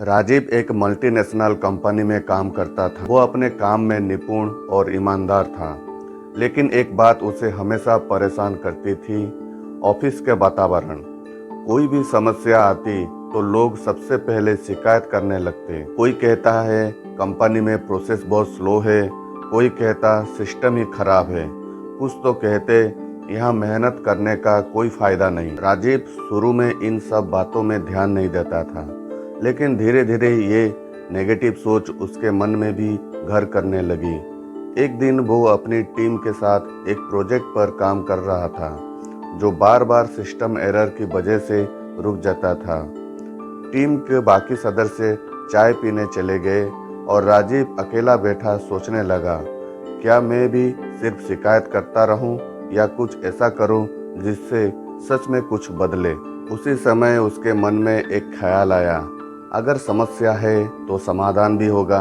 राजीव एक multinational company में काम करता था। वो अपने काम में निपुण और ईमानदार था, लेकिन एक बात उसे हमेशा परेशान करती थी, ऑफिस के वातावरण। कोई भी समस्या आती तो लोग सबसे पहले शिकायत करने लगते। कोई कहता है कंपनी में प्रोसेस बहुत स्लो है, कोई कहता सिस्टम ही खराब है, कुछ तो कहते यहाँ मेहनत करने का कोई फायदा नहीं। राजीव शुरू में इन सब बातों में ध्यान नहीं देता था, लेकिन धीरे धीरे ये नेगेटिव सोच उसके मन में भी घर करने लगी। एक दिन वो अपनी टीम के साथ एक प्रोजेक्ट पर काम कर रहा था, जो बार बार सिस्टम एरर की वजह से रुक जाता था। टीम के बाकी सदस्य चाय पीने चले गए और राजीव अकेला बैठा सोचने लगा, क्या मैं भी सिर्फ शिकायत करता रहूं या कुछ ऐसा करूं जिससे सच में कुछ बदले। उसी समय उसके मन में एक ख्याल आया, अगर समस्या है तो समाधान भी होगा।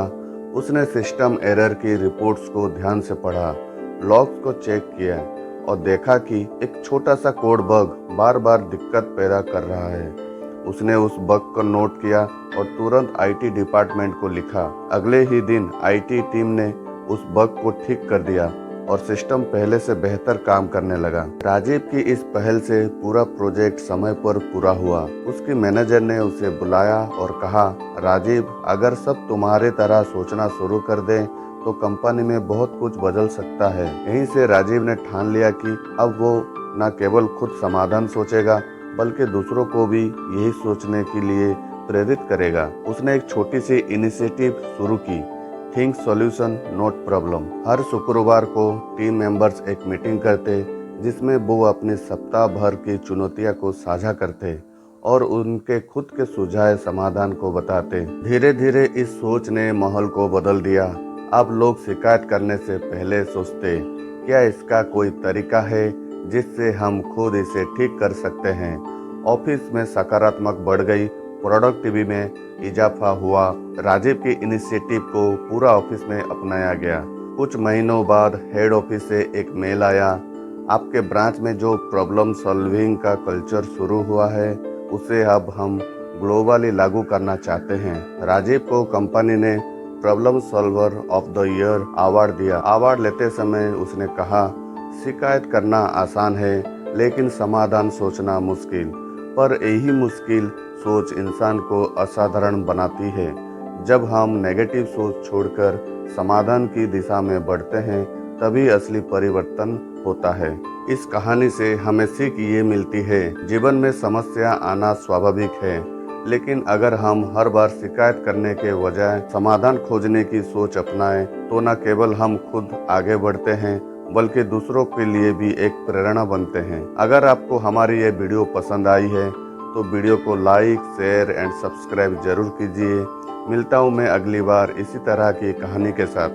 उसने सिस्टम एरर की रिपोर्ट्स को ध्यान से पढ़ा, लॉग्स को चेक किया और देखा कि एक छोटा सा कोड बग बार बार दिक्कत पैदा कर रहा है। उसने उस बग को नोट किया और तुरंत आईटी डिपार्टमेंट को लिखा। अगले ही दिन आईटी टीम ने उस बग को ठीक कर दिया और सिस्टम पहले से बेहतर काम करने लगा। राजीव की इस पहल से पूरा प्रोजेक्ट समय पर पूरा हुआ। उसके मैनेजर ने उसे बुलाया और कहा, राजीव, अगर सब तुम्हारे तरह सोचना शुरू कर दें तो कंपनी में बहुत कुछ बदल सकता है। यहीं से राजीव ने ठान लिया कि अब वो न केवल खुद समाधान सोचेगा, बल्कि दूसरों को भी यही सोचने के लिए प्रेरित करेगा। उसने एक छोटी सी इनिशिएटिव शुरू की, थिंक सॉल्यूशन नॉट प्रॉब्लम। हर शुक्रवार को टीम मेंबर्स एक मीटिंग करते, जिसमें वो अपने सप्ताह भर की चुनौतियां को साझा करते और उनके खुद के सुझाए समाधान को बताते। धीरे धीरे इस सोच ने माहौल को बदल दिया। अब लोग शिकायत करने से पहले सोचते, क्या इसका कोई तरीका है जिससे हम खुद इसे ठीक कर सकते हैं। ऑफिस में सकारात्मक बढ़ गई, प्रोडक्टिविटी में इजाफा हुआ। राजीव की इनिशिएटिव को पूरा ऑफिस में अपनाया गया। कुछ महीनों बाद हेड ऑफिस से एक मेल आया, आपके ब्रांच में जो प्रॉब्लम सॉल्विंग का कल्चर शुरू हुआ है उसे अब हम ग्लोबली लागू करना चाहते हैं। राजीव को कंपनी ने problem solver of the year award दिया। अवार्ड लेते समय उसने कहा, शिकायत करना आसान है लेकिन समाधान सोचना मुश्किल, पर यही मुश्किल सोच इंसान को असाधारण बनाती है। जब हम नेगेटिव सोच छोड़कर समाधान की दिशा में बढ़ते हैं, तभी असली परिवर्तन होता है। इस कहानी से हमें सीख ये मिलती है, जीवन में समस्या आना स्वाभाविक है, लेकिन अगर हम हर बार शिकायत करने के बजाय समाधान खोजने की सोच अपनाएं, तो न केवल हम खुद आगे बढ़ते हैं, बल्कि दूसरों के लिए भी एक प्रेरणा बनते हैं। अगर आपको हमारी ये वीडियो पसंद आई है तो वीडियो को लाइक, शेयर एंड सब्सक्राइब जरूर कीजिए। मिलता हूँ मैं अगली बार इसी तरह की कहानी के साथ।